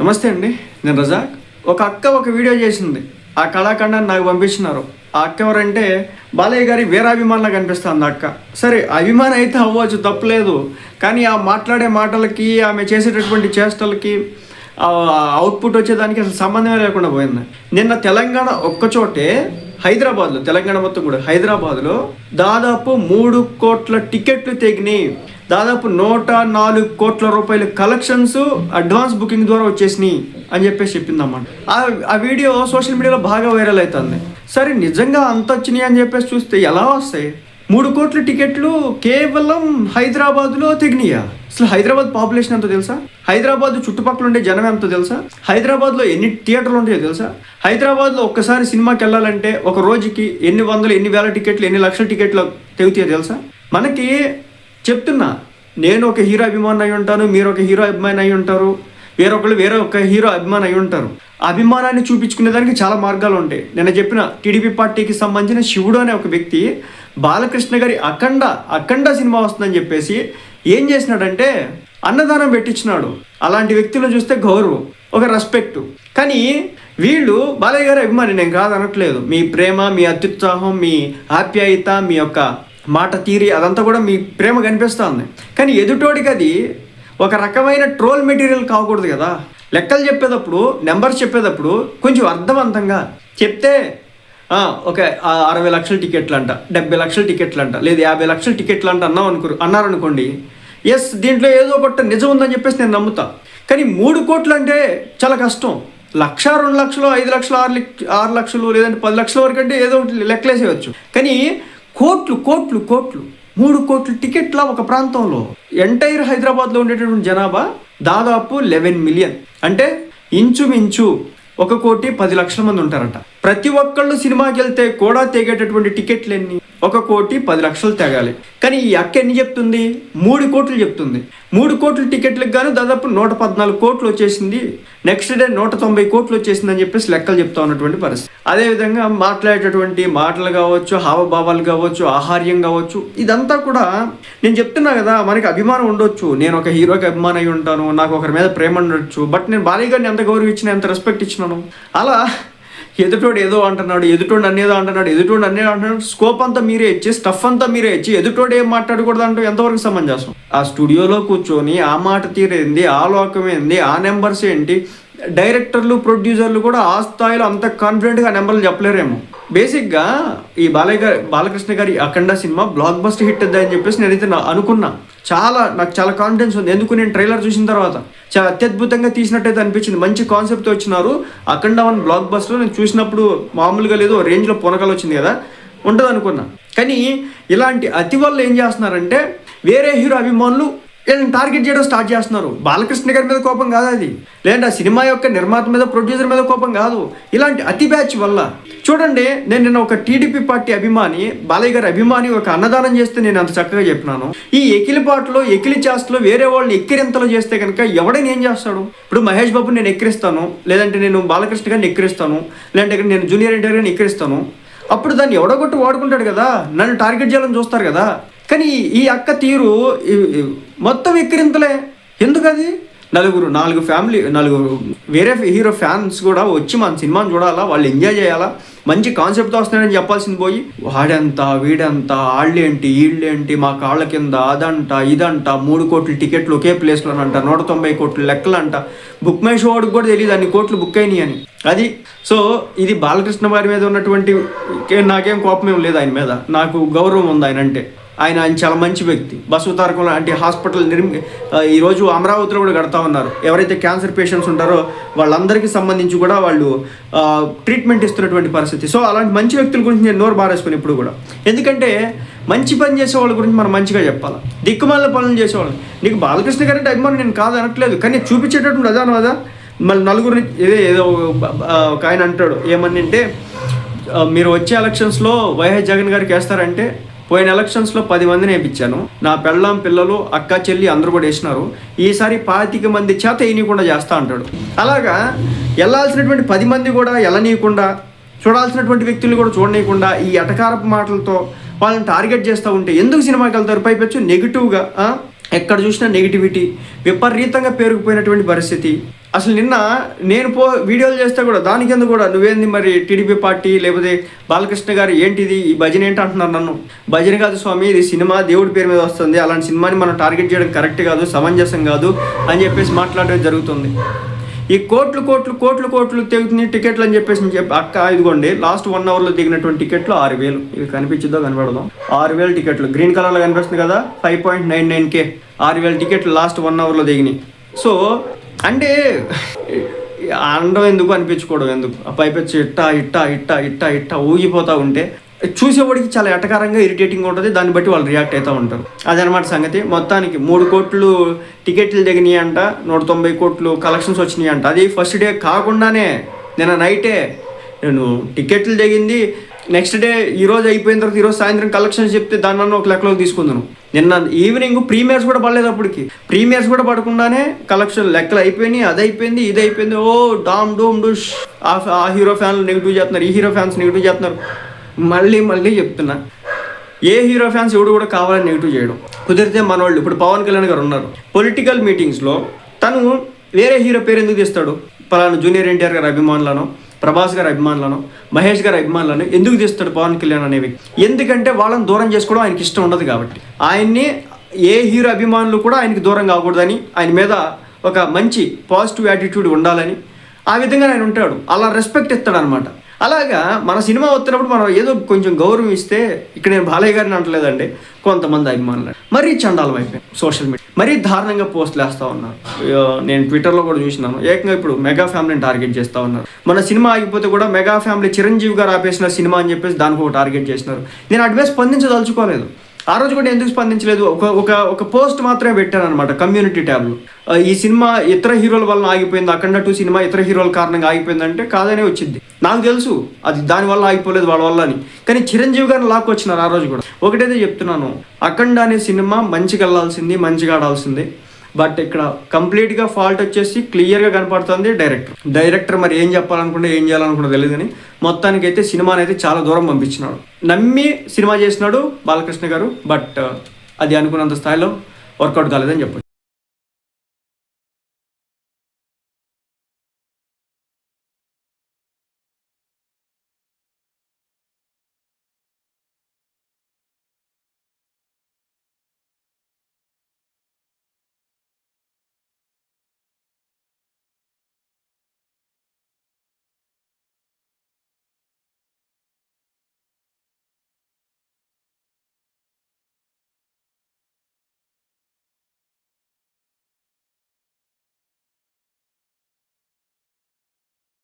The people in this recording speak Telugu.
నమస్తే అండి, నేను రజాక్. ఒక అక్క ఒక వీడియో చేసింది, ఆ కళాఖండాన్ని నాకు పంపించినారు. ఆ అక్క ఎవరంటే బాలయ్య గారి వీరాభిమానులా కనిపిస్తుంది అక్క. సరే, అభిమానం అయితే అవ్వచ్చు, తప్పులేదు. కానీ ఆ మాట్లాడే మాటలకి, ఆమె చేసేటటువంటి చేష్టలకి, అవుట్పుట్ వచ్చేదానికి అసలు సంబంధమే లేకుండా పోయింది. నిన్న తెలంగాణ ఒక్కచోటే, హైదరాబాద్లో, తెలంగాణ మొత్తం కూడా హైదరాబాద్లో దాదాపు 3 కోట్ల టికెట్లు తెగినాయి. దాదాపు 104 కోట్ల రూపాయల కలెక్షన్స్ అడ్వాన్స్ బుకింగ్ ద్వారా వచ్చేసినాయి అని చెప్పేసి చెప్పిందన్నమాట. ఆ వీడియో సోషల్ మీడియాలో బాగా వైరల్ అవుతుంది. సరే, నిజంగా అంత వచ్చినాయి అని చెప్పేసి చూస్తే ఎలా వస్తాయి? 3 కోట్ల టికెట్లు కేవలం హైదరాబాద్లో తెగినాయా? అసలు హైదరాబాద్ పాపులేషన్ ఎంతో తెలుసా? హైదరాబాద్ చుట్టుపక్కల ఉండే జనం ఎంతో తెలుసా? హైదరాబాద్లో ఎన్ని థియేటర్లు ఉంటాయో తెలుసా? హైదరాబాద్లో ఒక్కసారి సినిమాకి వెళ్ళాలంటే ఒక రోజుకి ఎన్ని వందలు, ఎన్ని వేల టికెట్లు, ఎన్ని లక్షల టికెట్లు తెగుతాయో తెలుసా? మనకి చెప్తున్నా, నేను ఒక హీరో అభిమాని అయి ఉంటాను, మీరు ఒక హీరో అభిమాని అయి ఉంటారు, వేరే ఒక హీరో అభిమాని అయి ఉంటారు. అభిమానాన్ని చూపించుకునేదానికి చాలా మార్గాలు ఉంటాయి. నేను చెప్పిన టీడీపీ పార్టీకి సంబంధించిన శివుడు అనే ఒక వ్యక్తి బాలకృష్ణ గారి అఖండ సినిమా వస్తుందని చెప్పేసి ఏం చేసినాడంటే అన్నదానం పెట్టించినాడు. అలాంటి వ్యక్తులను చూస్తే గౌరవం, ఒక రెస్పెక్ట్. కానీ వీళ్ళు బాలయ్య గారి అభిమాని, నేను కాదనట్లేదు. మీ ప్రేమ, మీ అత్యుత్సాహం, మీ ఆప్యాయత, మీ యొక్క మాట తీరి అదంతా కూడా మీ ప్రేమ కనిపిస్తుంది. కానీ ఎదుటోడికి అది ఒక రకమైన ట్రోల్ మెటీరియల్ కాకూడదు కదా. లెక్కలు చెప్పేటప్పుడు, నెంబర్స్ చెప్పేటప్పుడు కొంచెం అర్థవంతంగా చెప్తే ఒక 60 లక్షల టికెట్లు అంట, 70 లక్షల టికెట్లు అంట, లేదు 50 లక్షల టికెట్లు అంట అన్నారనుకోండి, ఎస్, దీంట్లో ఏదో ఒకటి నిజం ఉందని చెప్పేసి నేను నమ్ముతా. కానీ 3 కోట్లు అంటే చాలా కష్టం. 1,00,000, 2 లక్షలు, 5 లక్షలు, 6 లక్షలు, లేదంటే 10 లక్షల వరకు అంటే ఏదో ఒకటి లెక్కలేసేయచ్చు. కానీ కోట్లు 3 కోట్ల టికెట్ల ఒక ప్రాంతంలో, ఎంటైర్ హైదరాబాద్లో ఉండేటటువంటి జనాభా దాదాపు 11 మిలియన్, అంటే ఇంచుమించు 1,10,00,000 మంది ఉంటారట. ప్రతి ఒక్కళ్ళు సినిమాకి వెళ్తే కూడా తెగేటటువంటి టికెట్లు ఎన్ని? 1,10,00,000 తెగాలి. కానీ ఈ అక్క ఎన్ని చెప్తుంది? 3 కోట్లు చెప్తుంది. 3 కోట్ల టికెట్లకు గాను దాదాపు 114 కోట్లు వచ్చేసింది. నెక్స్ట్ డే 190 కోట్లు వచ్చేసింది అని చెప్పేసి లెక్కలు చెప్తా ఉన్నటువంటి పరిస్థితి. అదేవిధంగా మాట్లాడేటటువంటి మాటలు కావచ్చు, హావభావాలు కావచ్చు, ఆహార్యం కావచ్చు, ఇదంతా కూడా నేను చెప్తున్నా కదా, మనకి అభిమానం ఉండొచ్చు. నేను ఒక హీరోకి అభిమానం అయి ఉంటాను, నాకు ఒకరి మీద ప్రేమ ఉండొచ్చు. బట్ నేను బాలయ్య గారిని ఎంత గౌరవించిన, ఎంత రెస్పెక్ట్ ఇచ్చినాను. అలా ఎదుటోడు ఏదో అంటున్నాడు, ఎదుటోడు అన్నేదో అంటున్నాడు, స్కోప్ అంతా మీరే ఇచ్చి, స్టఫ్ అంతా మీరే ఇచ్చి, ఎదుటోడు ఏం మాట్లాడకూడదు అంటూ ఎంతవరకు సమంజసం? ఆ స్టూడియోలో కూర్చొని ఆ మాట తీరేంది, ఆ లోకం ఏంది, ఆ నెంబర్స్ ఏంటి? డైరెక్టర్లు, ప్రొడ్యూసర్లు కూడా ఆ స్థాయిలో అంత కాన్ఫిడెంట్గా నెంబర్లు చెప్పలేరేమో. బేసిక్గా ఈ బాలకృష్ణ గారి అఖండ సినిమా బ్లాక్ బస్టర్ హిట్ అని చెప్పేసి నేనైతే అనుకున్నా. నాకు చాలా కాన్ఫిడెన్స్ ఉంది. ఎందుకు, నేను ట్రైలర్ చూసిన తర్వాత చాలా అత్యద్భుతంగా తీసినట్టయితే అనిపించింది. మంచి కాన్సెప్ట్ వచ్చినారు. అఖండ 1 బ్లాక్ బస్టర్ నేను చూసినప్పుడు మామూలుగా లేదు, రేంజ్లో పొనకలు వచ్చింది కదా, ఉంటుంది అనుకున్నా. కానీ ఇలాంటి అతి వల్ల ఏం చేస్తున్నారంటే వేరే హీరో అభిమానులు వీళ్ళని టార్గెట్ చేయడం స్టార్ట్ చేస్తున్నారు. బాలకృష్ణ గారి మీద కోపం కాదు అది, లేదంటే ఆ సినిమా యొక్క నిర్మాత మీద, ప్రొడ్యూసర్ మీద కోపం కాదు. ఇలాంటి అతి బ్యాచ్ వల్ల చూడండి, నేను నిన్న ఒక టీడీపీ పార్టీ అభిమాని, బాలయ్య గారి అభిమాని ఒక అన్నదానం చేస్తే నేను అంత చక్కగా చెప్పినాను. ఈ ఎకిలిపాటలో, ఎకిలి చేస్తలో వేరే వాళ్ళని ఎక్కిరింతలు చేస్తే కనుక ఎవడైనా ఏం చేస్తాడు? ఇప్పుడు మహేష్ బాబుని నేను ఎక్కిరిస్తాను, లేదంటే నేను బాలకృష్ణ గారిని ఎక్కిరిస్తాను, లేదంటే నేను జూనియర్ ఎన్టీఆర్ గారిని ఎక్కిరిస్తాను. అప్పుడు దాన్ని ఎవడగొట్టు వాడుకుంటాడు కదా, నన్ను టార్గెట్ చేయాలని చూస్తారు కదా. కానీ ఈ అక్క తీరు మొత్తం ఎక్కిరింతలే. ఎందుకది? 4 ఫ్యామిలీ, 4 వేరే హీరో ఫ్యాన్స్ కూడా వచ్చి మన సినిమాని చూడాలా, వాళ్ళు ఎంజాయ్ చేయాలా, మంచి కాన్సెప్ట్తో వస్తున్నాయని చెప్పాల్సింది పోయి వాడంతా వీడంతా, వాళ్ళేంటి వీళ్ళేంటి, మా కాళ్ళ కింద అదంట ఇదంట, 3 కోట్ల టికెట్లు ఒకే ప్లేస్లో అంట, 190 కోట్ల లెక్కలు అంట. బుక్ మై షో వాడికి కూడా తెలియదు అన్ని కోట్లు బుక్ అయినాయి అని. అది సో ఇది బాలకృష్ణ గారి మీద ఉన్నటువంటి, నాకేం కోపం ఏం లేదు ఆయన మీద, నాకు గౌరవం ఉంది ఆయన చాలా మంచి వ్యక్తి. బసవతారకం లాంటి హాస్పిటల్ ఈరోజు అమరావతిలో కూడా కడతా ఉన్నారు. ఎవరైతే క్యాన్సర్ పేషెంట్స్ ఉంటారో వాళ్ళందరికీ సంబంధించి కూడా వాళ్ళు ట్రీట్మెంట్ ఇస్తున్నటువంటి పరిస్థితి. సో అలాంటి మంచి వ్యక్తుల గురించి నేను నోరు బారేసుకుని ఇప్పుడు కూడా, ఎందుకంటే మంచి పని చేసే వాళ్ళ గురించి మనం మంచిగా చెప్పాలి. దిక్కుమాల పనులు చేసేవాళ్ళు, నీకు బాలకృష్ణ గారి అంటే అభిమానం నేను కాదు అనట్లేదు, కానీ చూపించేటటువంటి అదాను కదా. మళ్ళీ నలుగురిని ఏదో ఒక ఆయన అంటాడు ఏమని అంటే, మీరు వచ్చే ఎలక్షన్స్లో వైఎస్ జగన్ గారికి వేస్తారంటే, పోయిన ఎలక్షన్స్లో 10 మందిని వేయించాను, నా పెళ్ళాం, పిల్లలు, అక్క, చెల్లి అందరూ కూడా వేసినారు, ఈసారి 25 మంది చేత వేయనీయకుండా చేస్తా అంటాడు. అలాగా వెళ్ళాల్సినటువంటి 10 మంది కూడా వెళ్ళనీయకుండా, చూడాల్సినటువంటి వ్యక్తులు కూడా చూడనీయకుండా ఈ ఎటకారపు మాటలతో వాళ్ళని టార్గెట్ చేస్తూ ఉంటే ఎందుకు సినిమాకి వెళ్తారు? పైపెచ్చు నెగిటివ్గా ఎక్కడ చూసినా నెగిటివిటీ విపరీతంగా పేరుకుపోయినటువంటి పరిస్థితి. అసలు నిన్న నేను వీడియోలు చేస్తే కూడా దానికి ఎందుకు కూడా నువ్వేంది మరి టీడీపీ పార్టీ లేకపోతే బాలకృష్ణ గారు ఏంటిది ఈ భజన ఏంటి అంటున్నారు నన్ను. భజన కాదు స్వామి, ఇది సినిమా దేవుడి పేరు మీద వస్తుంది, అలాంటి సినిమాని మనం టార్గెట్ చేయడం కరెక్ట్ కాదు, సమంజసం కాదు అని చెప్పేసి మాట్లాడడం జరుగుతుంది. ఈ కోట్లు కోట్లు కోట్లు కోట్లు తెగుతున్నాయి టికెట్లు అని చెప్పేసి అక్క ఇదిగోండి లాస్ట్ 1 అవర్లో దిగినటువంటి టికెట్లు 6,000. ఇవి కనిపించిందో కనబడదాం, 6,000 టికెట్లు గ్రీన్ కలర్లో కనిపిస్తుంది కదా, 5.99K 6,000 టికెట్లు లాస్ట్ 1 అవర్లో దిగినాయి. సో అంటే అండం ఎందుకు అనిపించుకోవడం ఎందుకు, ఆ పైపెచ్చి ఇట్టా ఇట్టా ఇట్టా ఇట్టా ఇట్టా ఊగిపోతూ ఉంటే చూసేవాడికి చాలా ఎటకారంగా ఇరిటేటింగ్ ఉంటుంది. దాన్ని బట్టి వాళ్ళు రియాక్ట్ అవుతూ ఉంటారు. అదనమాట సంగతి. మొత్తానికి 3 కోట్లు టికెట్లు దిగినాయి అంట, 190 కోట్లు కలెక్షన్స్ వచ్చినాయి అంట. అది ఫస్ట్ డే కాకుండానే నిన్న నైటే నేను టికెట్లు దిగింది, నెక్స్ట్ డే ఈరోజు అయిపోయిన తర్వాత ఈరోజు సాయంత్రం కలెక్షన్స్ చెప్తే దాన్ని ఒక లెక్కలోకి తీసుకుందాను. నిన్న ఈవినింగ్ ప్రీమియర్స్ కూడా పడలేదు, అప్పటికి ప్రీమియర్స్ కూడా పడకుండానే కలెక్షన్ లెక్కలు అయిపోయినాయి. అది అయిపోయింది, ఇది అయిపోయింది. ఓ డామ్ డూమ్ డూష్. ఆ హీరో ఫ్యాన్లు నెగిటివ్ చేస్తున్నారు, ఈ హీరో ఫ్యాన్స్ నెగిటివ్ చేస్తున్నారు. మళ్ళీ చెప్తున్నా, ఏ హీరో ఫ్యాన్స్ ఎవడు కూడా కావాలని నెగిటివ్ చేయడం కుదిరితే మనోళ్ళు. ఇప్పుడు పవన్ కళ్యాణ్ గారు ఉన్నారు, పొలిటికల్ మీటింగ్స్లో తను వేరే హీరో పేరు ఎందుకు తీస్తాడు? పలానా జూనియర్ ఎన్టీఆర్ గారి అభిమానులను, ప్రభాస్ గారి అభిమానులను, మహేష్ గారి అభిమానులను ఎందుకు తీస్తాడు పవన్ కళ్యాణ్ అనేవి? ఎందుకంటే వాళ్ళని దూరం చేసుకోవడం ఆయనకి ఇష్టం ఉండదు కాబట్టి. ఆయన్ని ఏ హీరో అభిమానులు కూడా ఆయనకి దూరం కాకూడదని, ఆయన మీద ఒక మంచి పాజిటివ్ యాటిట్యూడ్ ఉండాలని ఆ విధంగా ఆయన ఉంటాడు. అలా రెస్పెక్ట్ ఇస్తాడు అనమాట. అలాగా మన సినిమా వస్తున్నప్పుడు మనం ఏదో కొంచెం గౌరవం ఇస్తే, ఇక్కడ నేను బాలయ్య గారిని అంటలేదండి, కొంతమంది అభిమానులు మరీ చండాలం అయిపోయాయి. సోషల్ మీడియా మరీ దారుణంగా పోస్టులు వేస్తూ ఉన్నారు. నేను ట్విట్టర్లో కూడా చూసినాను, ఏకంగా ఇప్పుడు మెగా ఫ్యామిలీని టార్గెట్ చేస్తూ ఉన్నారు. మన సినిమా ఆగిపోతే కూడా మెగా ఫ్యామిలీ చిరంజీవి గారు ఆపేసిన సినిమా అని చెప్పేసి దానికి ఒక టార్గెట్ చేసినారు. నేను అటు మీద స్పందించదలుచుకోలేదు. ఆ రోజు కూడా ఎందుకు స్పందించలేదు, ఒక పోస్ట్ మాత్రమే పెట్టాను అనమాట కమ్యూనిటీ ట్యాబ్లో. ఈ సినిమా ఇతర హీరోల వల్ల ఆగిపోయింది, అఖండ 2 సినిమా ఇతర హీరోల కారణంగా ఆగిపోయిందంటే కాదనే వచ్చింది. నాకు తెలుసు అది దానివల్ల ఆగిపోలేదు వాళ్ళ వల్ల అని. కానీ చిరంజీవి గారిని లాక్కొచ్చినారు ఆ రోజు కూడా. ఒకటైతే చెప్తున్నాను, అఖండ అనే సినిమా మంచిగా వెళ్ళాల్సింది, మంచిగా ఆడాల్సింది. బట్ ఇక్కడ కంప్లీట్గా ఫాల్ట్ వచ్చేసి క్లియర్గా కనపడుతుంది డైరెక్టర్ మరి ఏం చెప్పాలనుకుంటే ఏం చేయాలనుకుంటే తెలియదు. కానీ మొత్తానికి అయితే సినిమాని అయితే చాలా దూరం పంపించినాడు. నమ్మి సినిమా చేసినాడు బాలకృష్ణ గారు, బట్ అది అనుకున్నంత స్థాయిలో వర్కౌట్ కాలేదని చెప్పచ్చు.